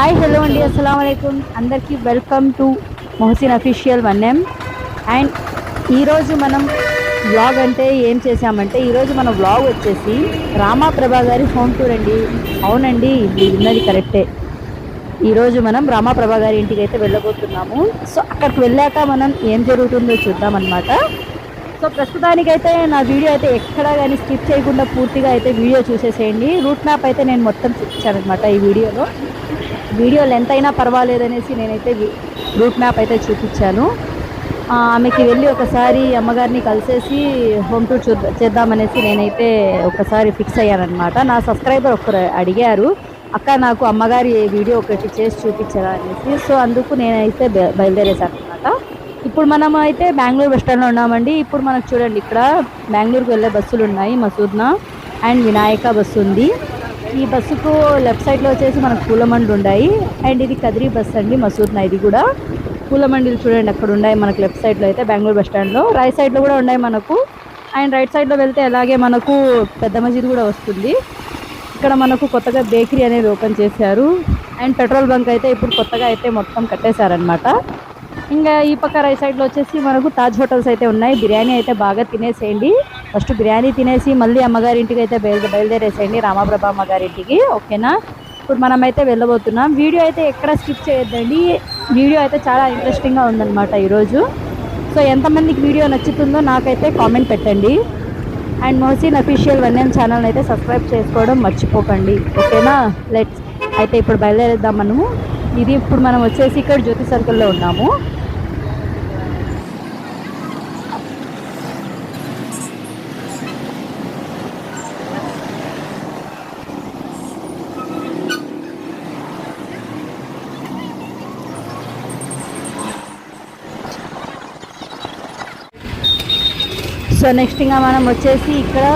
Hi hello అండి అస్సలం అయికం అందరికీ welcome to Mohsin official 1M. And ఈరోజు మనం వ్లాగ్ అంటే ఏం చేసామంటే ఈరోజు మన వ్లాగ్ వచ్చేసి రామా ప్రభా గారి హోమ్ టూర్ అండి. అవునండి, మీరు విన్నది కరెక్టే. ఈరోజు మనం రామా ప్రభా గారి ఇంటికి అయితే వెళ్ళబోతున్నాము. సో అక్కడికి వెళ్ళాక మనం ఏం జరుగుతుందో చూద్దామన్నమాట. సో ప్రస్తుతానికైతే నా వీడియో అయితే ఎక్కడా కానీ స్కిప్ చేయకుండా పూర్తిగా అయితే వీడియో చూసేసేయండి. రూట్ మ్యాప్ అయితే నేను మొత్తం చూపించాను అనమాట ఈ వీడియో లెంత్ అయినా పర్వాలేదనేసి నేనైతే రూట్ మ్యాప్ అయితే చూపించాను. ఆమెకి వెళ్ళి ఒకసారి అమ్మగారిని కలిసేసి హోమ్ టూర్ చేద్దామనేసి నేనైతే ఒకసారి ఫిక్స్ అయ్యానమాట. నా సబ్స్క్రైబర్ ఒకరు అడిగారు, అక్క నాకు అమ్మగారి వీడియో ఒకటి చేసి చూపించరా అనేసి. సో అందుకు నేనైతే బయలుదేరేసాను అనమాట. ఇప్పుడు మనం అయితే బెంగళూరు బస్ స్టాండ్లో ఉన్నామండి. ఇప్పుడు మనకు చూడండి, ఇక్కడ బెంగళూరుకు వెళ్ళే బస్సులు ఉన్నాయి. మసూద్నా అండ్ వినాయక బస్సు ఉంది. ఈ బస్సుకు లెఫ్ట్ సైడ్లో వచ్చేసి మనకు పూలమండలు ఉన్నాయి. అండ్ ఇది కదిరి బస్ అండి, మసూద్నా. ఇది కూడా పూలమండలు చూడండి అక్కడ ఉన్నాయి మనకు లెఫ్ట్ సైడ్లో అయితే బెంగళూరు బస్ స్టాండ్లో. రైట్ సైడ్లో కూడా ఉన్నాయి మనకు. అండ్ రైట్ సైడ్లో వెళ్తే అలాగే మనకు పెద్ద మసీద్ కూడా వస్తుంది. ఇక్కడ మనకు కొత్తగా బేకరీ అనేది ఓపెన్ చేశారు. అండ్ పెట్రోల్ బంక్ అయితే ఇప్పుడు కొత్తగా అయితే మొత్తం కట్టేశారనమాట. ఇంకా ఈ పక్క రైట్ సైడ్లో వచ్చేసి మనకు తాజ్ హోటల్స్ అయితే ఉన్నాయి. బిర్యానీ అయితే బాగా తినేసేయండి. ఫస్ట్ బిర్యానీ తినేసి మళ్ళీ అమ్మగారింటికి అయితే బయలుదేరేసేయండి, రామాప్రభ అమ్మగారింటికి. ఓకేనా? ఇప్పుడు మనమైతే వెళ్ళబోతున్నాం. వీడియో అయితే ఎక్కడ స్కిప్ చేయొద్దండి. వీడియో అయితే చాలా ఇంట్రెస్టింగ్గా ఉందన్నమాట ఈరోజు. సో ఎంతమందికి వీడియో నచ్చుతుందో నాకైతే కామెంట్ పెట్టండి. And Mohsin official 1M channel అయితే సబ్స్క్రైబ్ చేసుకోవడం మర్చిపోకండి. ఓకేనా? లెట్స్ అయితే ఇప్పుడు బయలుదేరేద్దాం మనము. ఇది ఇప్పుడు మనం వచ్చేసి ఇక్కడ జ్యోతి సర్కిల్లో ఉన్నాము. సో నెక్స్ట్ ఇంకా మనం వచ్చేసి ఇక్కడ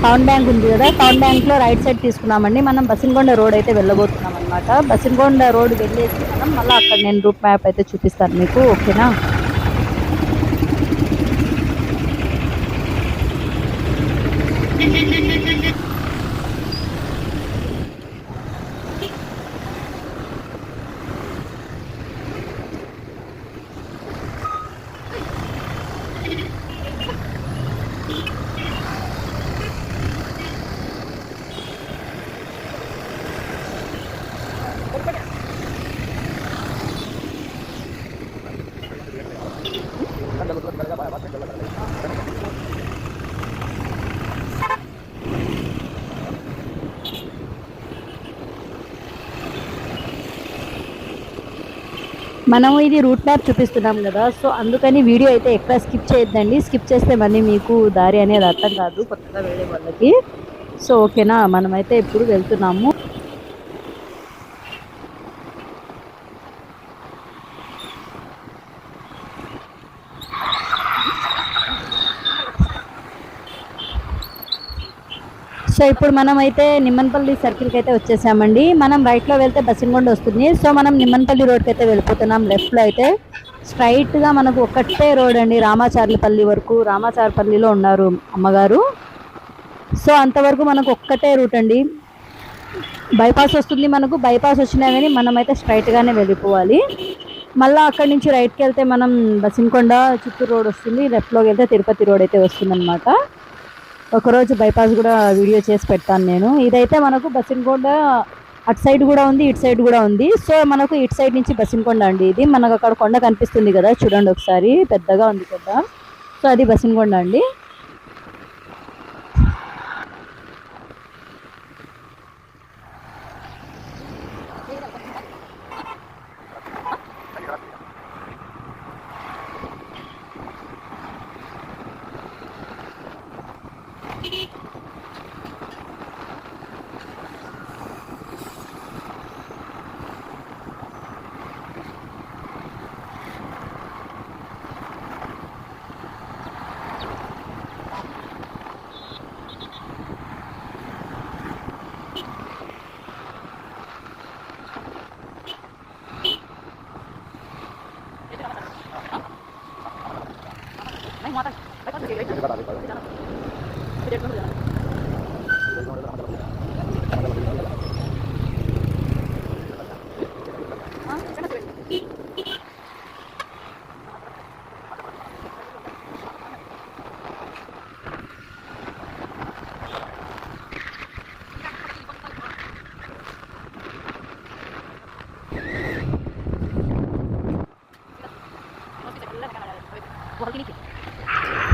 టౌన్ బ్యాంక్ ఉంది కదా, టౌన్ బ్యాంక్లో రైట్ సైడ్ తీసుకున్నామండి. మనం బసిన్గొండ రోడ్ అయితే వెళ్ళబోతున్నాం అనమాట. బసిన్గొండ రోడ్ వెళ్ళేసి మనం మళ్ళీ అక్కడ నేను రూట్ మ్యాప్ అయితే చూపిస్తాను మీకు. ఓకేనా? మనము ఇది రూట్ మ్యాప్ చూపిస్తున్నాం కదా, సో అందుకని వీడియో అయితే ఎక్కడ స్కిప్ చేయొద్దండి. స్కిప్ చేస్తే మళ్ళీ మీకు దారి అనేది అర్థం కాదు కొత్తగా వెళ్ళే వాళ్ళకి. సో ఓకేనా, మనమైతే ఇప్పుడు వెళ్తున్నాము. సో ఇప్పుడు మనమైతే నిమ్మన్పల్లి సర్కిల్కి అయితే వచ్చేసామండి. మనం రైట్లో వెళ్తే బసిన్గొండ వస్తుంది. సో మనం నిమ్మన్పల్లి రోడ్కి అయితే వెళ్ళిపోతున్నాం. లెఫ్ట్లో అయితే స్ట్రైట్గా మనకు ఒక్కటే రోడ్ అండి, రామాచార్లపల్లి వరకు. రామాచార్లపల్లిలో ఉన్నారు అమ్మగారు. సో అంతవరకు మనకు ఒక్కటే రూట్ అండి. బైపాస్ వస్తుంది మనకు. బైపాస్ వచ్చినా కానీ మనమైతే స్ట్రైట్గానే వెళ్ళిపోవాలి. మళ్ళీ అక్కడి నుంచి రైట్కి వెళ్తే మనం బసిన్కొండ చిత్తూరు రోడ్ వస్తుంది. లెఫ్ట్లోకి వెళ్తే తిరుపతి రోడ్ అయితే వస్తుందన్నమాట. ఒకరోజు బైపాస్ కూడా వీడియో చేసి పెడతాను నేను. ఇదైతే మనకు బసిన్కొండ అటు సైడ్ కూడా ఉంది, ఇటు సైడ్ కూడా ఉంది. సో మనకు ఇటు సైడ్ నుంచి బసిన్కొండ అండి. ఇది మనకు అక్కడ కొండ కనిపిస్తుంది కదా, చూడండి ఒకసారి, పెద్దగా ఉంది కొండ. సో అది బసిన్కొండ అండి.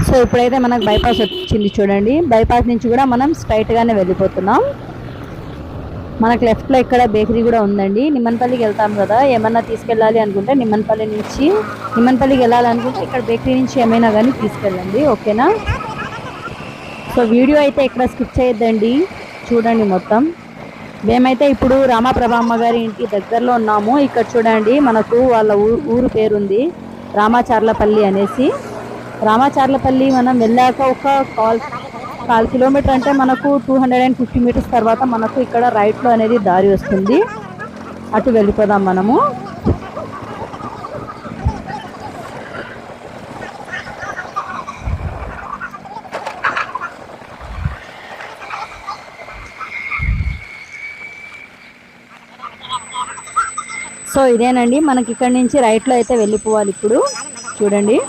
సో ఇప్పుడైతే మనకు బైపాస్ వచ్చింది చూడండి. బైపాస్ నుంచి కూడా మనం స్ట్రైట్గానే వెళ్ళిపోతున్నాం. మనకు లెఫ్ట్లో ఇక్కడ బేకరీ కూడా ఉందండి. నిమ్మన్పల్లికి వెళ్తాం కదా, ఏమన్నా తీసుకెళ్ళాలి అనుకుంటే నిమ్మన్పల్లికి వెళ్ళాలనుకుంటే ఇక్కడ బేకరీ నుంచి ఏమైనా కానీ తీసుకెళ్ళండి, ఓకేనా. సో వీడియో అయితే ఇక్కడ స్కిప్ చేయొద్దండి, చూడండి మొత్తం. మేమైతే ఇప్పుడు రామాప్రభమ్మ గారి ఇంటి దగ్గరలో ఉన్నాము. ఇక్కడ చూడండి మనకు వాళ్ళ ఊరు పేరుంది రామాచార్లపల్లి అనేసి. రామాచార్లపల్లి మనం వెళ్ళాక ఒక కాల్ కిలోమీటర్ అంటే మనకు 250 మీటర్స్ తర్వాత మనకు ఇక్కడ రైట్లో అనేది దారి వస్తుంది, అటు వెళ్ళిపోదాం మనము. సో ఇదేనండి మనకి ఇక్కడ నుంచి రైట్లో అయితే వెళ్ళిపోవాలి. ఇప్పుడు చూడండి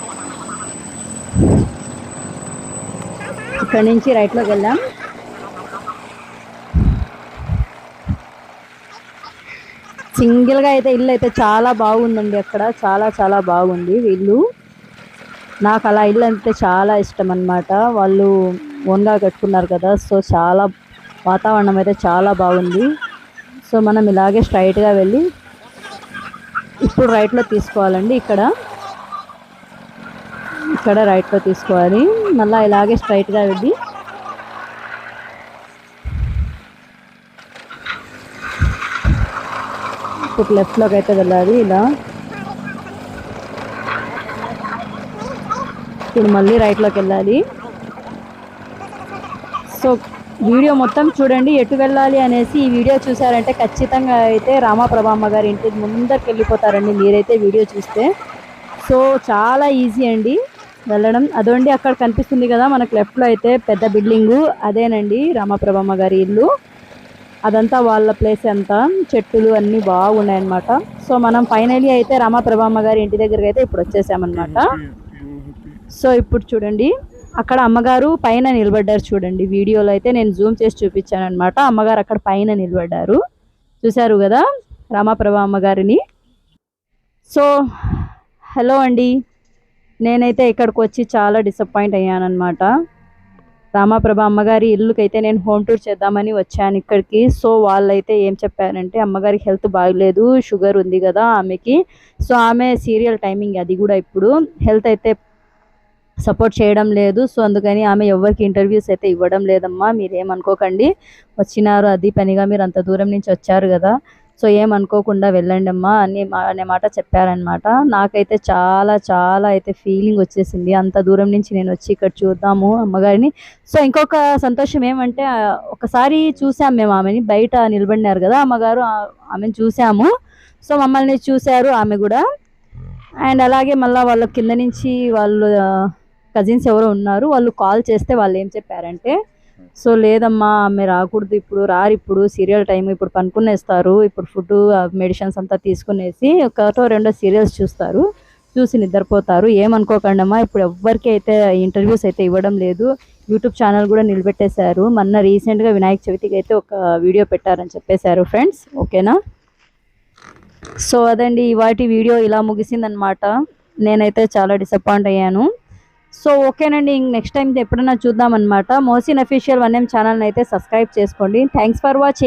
ఇక్కడ నుంచి రైట్లోకి వెళ్ళాం. సింగిల్గా అయితే ఇల్లు అయితే చాలా బాగుందండి అక్కడ, చాలా చాలా బాగుంది ఇల్లు. నాకు అలా ఇల్లు అంటే చాలా ఇష్టం అన్నమాట. వాళ్ళు ఓన్గా కట్టుకున్నారు కదా, సో చాలా వాతావరణం అయితే చాలా బాగుంది. సో మనం ఇలాగే స్ట్రైట్గా వెళ్ళి ఇప్పుడు రైట్లో తీసుకోవాలండి. ఇక్కడ రైట్లో తీసుకోవాలి, మళ్ళీ ఇలాగే స్ట్రైట్గా వెళ్ళి ఇప్పుడు లెఫ్ట్లోకి అయితే వెళ్ళాలి. ఇలా ఇప్పుడు మళ్ళీ రైట్లోకి వెళ్ళాలి. సో వీడియో మొత్తం చూడండి, ఎటు వెళ్ళాలి అనేసి. ఈ వీడియో చూసారంటే ఖచ్చితంగా అయితే రామాప్రభమ్మ గారి ఇంటి ముందరికి వెళ్ళిపోతారండి మీరైతే వీడియో చూస్తే. సో చాలా ఈజీ అండి వెళ్ళడం. అదోండి అక్కడ కనిపిస్తుంది కదా మనకు లెఫ్ట్లో అయితే పెద్ద బిల్డింగు, అదేనండి రామాప్రభమ్మ గారి ఇల్లు. అదంతా వాళ్ళ ప్లేస్ అంతా, చెట్టులు అన్నీ బాగున్నాయన్నమాట. సో మనం ఫైనలీ అయితే రామాప్రభమ్మ గారి ఇంటి దగ్గరికి అయితే ఇప్పుడు వచ్చేసామన్నమాట. సో ఇప్పుడు చూడండి అక్కడ అమ్మగారు పైన నిలబడ్డారు చూడండి. వీడియోలో అయితే నేను జూమ్ చేసి చూపించాను అనమాట. అమ్మగారు అక్కడ పైన నిలబడ్డారు, చూశారు కదా రామాప్రభమ్మ గారిని. సో హలో అండి, నేనైతే ఇక్కడికి వచ్చి చాలా డిసప్పాయింట్ అయ్యానమాట. రామాప్రభ అమ్మగారి ఇల్లుకైతే నేను హోమ్ టూర్ చేద్దామని వచ్చాను ఇక్కడికి. సో వాళ్ళైతే ఏం చెప్పారంటే అమ్మగారికి హెల్త్ బాగలేదు, షుగర్ ఉంది కదా ఆమెకి. సో ఆమె సీరియల్ టైమింగ్ అది కూడా ఇప్పుడు హెల్త్ అయితే సపోర్ట్ చేయడం లేదు. సో అందుకని ఆమె ఎవరికి ఇంటర్వ్యూస్ అయితే ఇవ్వడం లేదమ్మా, మీరేమనుకోకండి, వచ్చినారు అది పనిగా, మీరు అంత దూరం నుంచి వచ్చారు కదా, సో ఏమనుకోకుండా వెళ్ళండి అమ్మా అనే మాట చెప్పారనమాట. నాకైతే చాలా చాలా అయితే ఫీలింగ్ వచ్చేసింది, అంత దూరం నుంచి నేను వచ్చి ఇక్కడ చూద్దాము అమ్మగారిని. సో ఇంకొక సంతోషం ఏమంటే ఒకసారి చూసాం మేము ఆమెని, బయట నిలబడినారు కదా అమ్మగారు, ఆమెను చూసాము. సో మమ్మల్ని చూశారు ఆమె కూడా. అండ్ అలాగే మళ్ళీ వాళ్ళ కింద నుంచి వాళ్ళు కజిన్స్ ఎవరో ఉన్నారు, వాళ్ళు కాల్ చేస్తే వాళ్ళు ఏం చెప్పారంటే, సో లేదమ్మా ఆమె రాకూడదు, ఇప్పుడు సీరియల్ టైం, ఇప్పుడు పనుకునేస్తారు, ఇప్పుడు ఫుడ్ మెడిసిన్స్ అంతా తీసుకునేసి ఒకటో రెండో సీరియల్స్ చూస్తారు, చూసి నిద్రపోతారు, ఏమనుకోకండి అమ్మా, ఇప్పుడు ఎవ్వరికి అయితే ఇంటర్వ్యూస్ అయితే ఇవ్వడం లేదు, యూట్యూబ్ ఛానల్ కూడా నిలబెట్టేశారు. మొన్న రీసెంట్గా వినాయక చవితికి అయితే ఒక వీడియో పెట్టారని చెప్పేశారు ఫ్రెండ్స్, ఓకేనా. సో అదండి ఇవాటి వీడియో ఇలా ముగిసిందనమాట. నేనైతే చాలా డిసప్పాయింట్ అయ్యాను. సో ఓకేనండి, నెక్స్ట్ టైం ఎప్పుడైనా చూద్దామన్నమాట. మోహసిన్ అఫీషియల్ 1M ఛానల్ని అయితే సబ్స్క్రైబ్ చేసుకోండి. Thanks for watching.